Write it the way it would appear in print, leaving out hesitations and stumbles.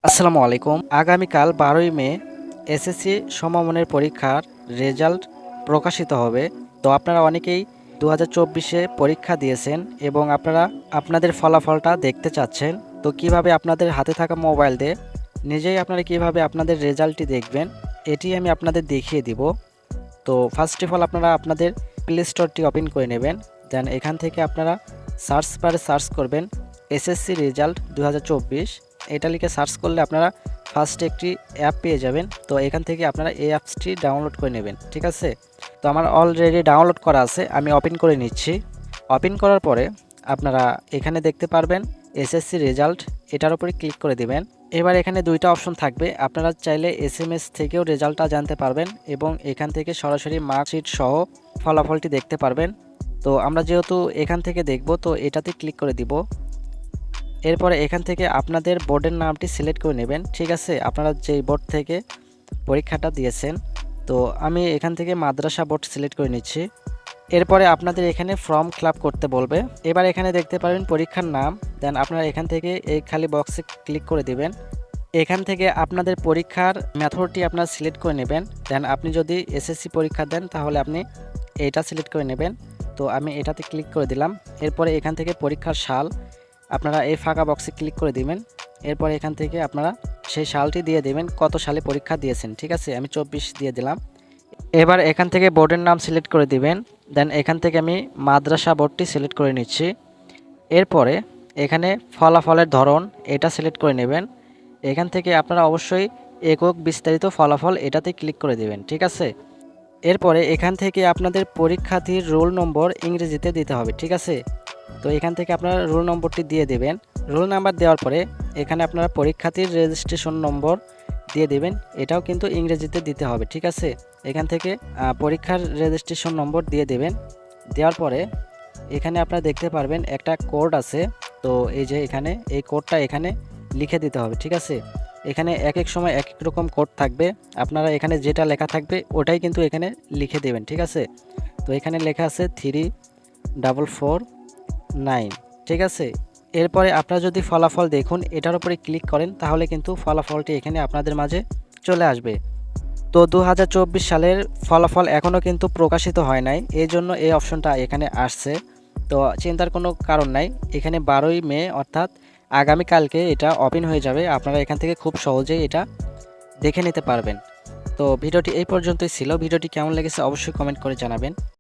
আসসালামু আলাইকুম। আগামীকাল ১২ই মে এসএসসি সমমানের পরীক্ষার রেজাল্ট প্রকাশিত হবে। তো আপনারা অনেকেই ২০২৪-এ পরীক্ষা দিয়েছেন এবং আপনারা আপনাদের ফলাফলটা দেখতে চাচ্ছেন। তো কিভাবে আপনাদের হাতে থাকা মোবাইল দিয়ে নিজেই আপনারা কিভাবে আপনাদের রেজাল্টটি দেখবেন, এটি আমি আপনাদের দেখিয়ে দিব। তো ফার্স্ট অফ অল আপনারা আপনাদের প্লে স্টোরটি ওপেন করে নেবেন। দেন এখান থেকে আপনারা সার্চ বারে সার্চ করবেন এসএসসি রেজাল্ট ২০২৪। এটা লিখে সার্চ করলে আপনারা ফার্স্টে একটি অ্যাপ পেয়ে যাবেন। তো এখান থেকে আপনারা এই অ্যাপসটি ডাউনলোড করে নেবেন, ঠিক আছে? তো আমার অলরেডি ডাউনলোড করা আছে, আমি ওপেন করে নিচ্ছি। ওপেন করার পরে আপনারা এখানে দেখতে পারবেন এসএসসি রেজাল্ট, এটার উপরে ক্লিক করে দিবেন। এবার এখানে দুইটা অপশন থাকবে, আপনারা চাইলে এসএমএস থেকেও রেজাল্টটা জানতে পারবেন এবং এখান থেকে সরাসরি মার্কশিট সহ ফলাফলটি দেখতে পারবেন। তো আমরা যেহেতু এখান থেকে দেখব, তো এটাতে ক্লিক করে দিব। এরপরে এখান থেকে আপনাদের বোর্ডের নামটি সিলেক্ট করে নেবেন, ঠিক আছে? আপনারা যেই বোর্ড থেকে পরীক্ষাটা দিয়েছেন, তো আমি এখান থেকে মাদ্রাসা বোর্ড সিলেক্ট করে নিচ্ছি। এরপরে আপনাদের এখানে ফর্ম ফিল আপ করতে বলবে। এবার এখানে দেখতে পারবেন পরীক্ষার নাম, দেন আপনারা এখান থেকে এই খালি বক্সে ক্লিক করে দিবেন। এখান থেকে আপনাদের পরীক্ষার মেথডটি আপনারা সিলেক্ট করে নেবেন। দেন আপনি যদি এসএসসি পরীক্ষা দেন তাহলে আপনি এইটা সিলেক্ট করে নেবেন। তো আমি এটাতে ক্লিক করে দিলাম। এরপরে এখান থেকে পরীক্ষার সাল আপনারা এই ফাঁকা বক্সে ক্লিক করে দিবেন। এরপরে এখান থেকে আপনারা সেই সালটি দিয়ে দেবেন, কত সালে পরীক্ষা দিয়েছেন, ঠিক আছে? আমি ২৪ দিয়ে দিলাম। এবার এখান থেকে বোর্ডের নাম সিলেক্ট করে দিবেন। দেন এখান থেকে আমি মাদ্রাসা বোর্ডটি সিলেক্ট করে নিচ্ছি। এরপরে এখানে ফলাফলের ধরন এটা সিলেক্ট করে নেবেন। এখান থেকে আপনারা অবশ্যই একক বিস্তারিত ফলাফল এটাতে ক্লিক করে দেবেন, ঠিক আছে? এরপরে এখান থেকে আপনাদের পরীক্ষার্থীর রোল নম্বর ইংরেজিতে দিতে হবে, ঠিক আছে? তো এখান থেকে আপনারা রোল নম্বরটি দিয়ে দেবেন। রোল নাম্বার দেওয়ার পরে এখানে আপনারা পরীক্ষার্থীর রেজিস্ট্রেশন নম্বর দিয়ে দেবেন, এটাও কিন্তু ইংরেজিতে দিতে হবে, ঠিক আছে? এখান থেকে পরীক্ষার রেজিস্ট্রেশন নম্বর দিয়ে দেবেন। দেওয়ার পরে এখানে আপনারা দেখতে পারবেন একটা কোড আছে। তো এই যে এখানে এই কোডটা এখানে লিখে দিতে হবে, ঠিক আছে? এখানে এক এক সময় এক এক রকম কোড থাকবে, আপনারা এখানে যেটা লেখা থাকবে ওটাই কিন্তু এখানে লিখে দেবেন, ঠিক আছে? তো এখানে লেখা আছে 3449, ঠিক আছে? এরপরে আপনারা যদি ফলাফল দেখুন এটার উপরে ক্লিক করেন তাহলে কিন্তু ফলাফলটি এখানে আপনাদের মাঝে চলে আসবে। তো ২০২৪ সালের ফলাফল এখনও কিন্তু প্রকাশিত হয় নাই, এই জন্য এই অপশনটা এখানে আসছে। তো চিন্তার কোনো কারণ নাই, এখানে ১২ই মে অর্থাৎ আগামীকালকে এটা ওপেন হয়ে যাবে। আপনারা এখান থেকে খুব সহজেই এটা দেখে নিতে পারবেন। তো ভিডিওটি এই পর্যন্তই ছিল। ভিডিওটি কেমন লেগেছে অবশ্যই কমেন্ট করে জানাবেন।